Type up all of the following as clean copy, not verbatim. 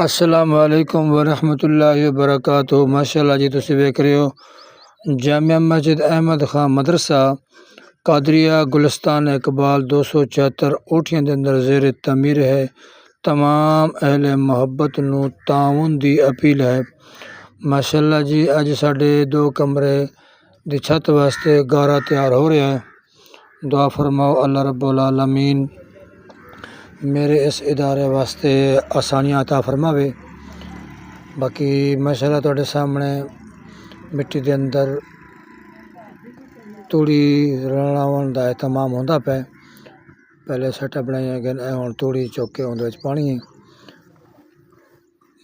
السلام علیکم ورحمۃ اللہ وبرکاتہ۔ ماشاء اللہ جی، تسی ویکھ رہے ہو جامعہ مسجد احمد خان مدرسہ قادریہ گلستان اقبال 274 اوٹھیاں دے اندر زیر تعمیر ہے۔ تمام اہل محبت نو تعاون دی اپیل ہے۔ ماشاء اللہ جی، اج ساڈے 2 کمرے دی چھت واسطے گارا تیار ہو رہا ہے۔ دعا فرماؤ اللہ رب العالمین میرے اس ادارے واسطے آسانیاں عطا فرماوے۔ باقی ماشاءاللہ تواڈے سامنے مٹی دے اندر توڑی رلاون دا اہتمام ہوندا پیا۔ پہلے سٹا بنائیاں گئے ہن توڑی چوک کے اون دے وچ پانی ہے۔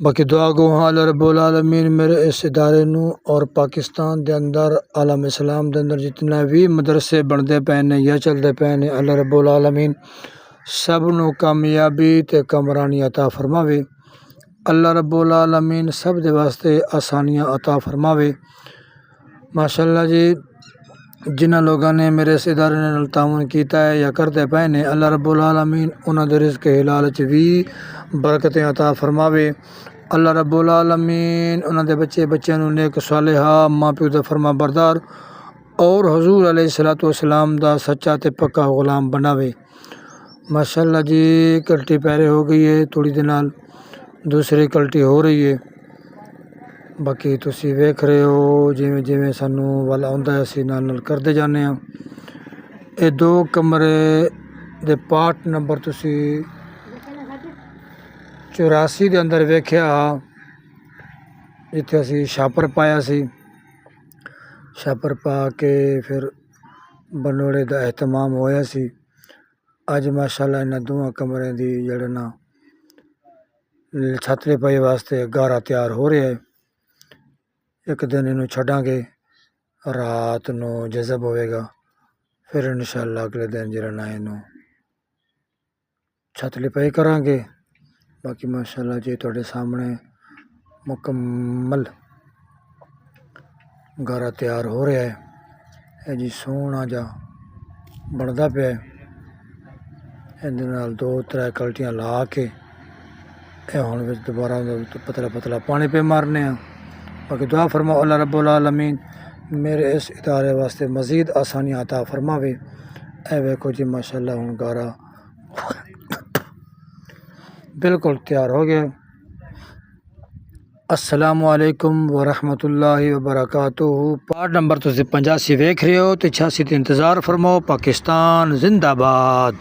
باقی دعا گو ہاں اللہ رب العالمین میرے اس ادارے نو اور پاکستان دے اندر عالم اسلام دے اندر جتنا بھی مدرسے بندے پے نے یا چلدے پے نے، اللہ رب العالمین سب نو کامیابی تے کامرانی عطا فرماوے۔ اللہ رب العالمین سب دے واسطے آسانیاں عطا فرماوے۔ ماشاءاللہ جی، جنہاں لوگاں نے میرے اس ادارے نال تعاون کیتا ہے یا کرتے پے نے، اللہ رب العالمین انہاں دے رزق حلال وچ بھی برکتیں عطا فرماوے۔ اللہ رب العالمین انہاں دے بچیاں نو نیک صالحہ ماں پیو دا فرما بردار اور حضور علیہ الصلوۃ والسلام دا سچا تے پکا غلام بناوے۔ ماشاءاللہ جی، کلٹی پیرے ہو گئی ہے، تھوڑی دے نال دوسری کلٹی ہو رہی ہے۔ باقی تسی ویکھ رہے ہو جویں جویں سانوں ول آندا ہے اسی نال کردے جانے ہاں۔ اے 2 کمرے دے پارٹ نمبر تسی 84 دے اندر ویکھیا جتھے اسی شاپر پایا سی۔ شاپر پا کے پھر بنوڑے دا اہتمام ہویا سی۔ اج ماشاءاللہ انہاں 2 کمرے دی جڑے نا چھت پائی واسطے گارا تیار ہو رہا ہے۔ ایک دن انہوں چھڑاں گے، رات نو جذب ہوئے گا، پھر انشاءاللہ اگلے دن جڑا انہوں چھت پائی کران گے۔ باقی ماشاءاللہ جی تواڈے سامنے مکمل گارا تیار ہو رہا ہے۔ اے جی سونا جا بندا پیا ہے۔ اندر نال 2-3 کلٹیاں لا کے اے ہن وچ دوبارہ پتلا پتلا پانی پہ مارنے ہیں۔ باقی دعا فرماؤ اللہ رب العالمین میرے اس ادارے واسطے مزید آسانیاں عطا فرماوے۔ اے ویکھو جی ماشاءاللہ ہن گارا بالکل تیار ہو گیا۔ السلام علیکم ورحمۃ اللہ وبرکاتہ۔ پارٹ نمبر تسی 85 ویکھ رہے ہو تے 86 تے انتظار فرماؤ۔ پاکستان زندہ باد۔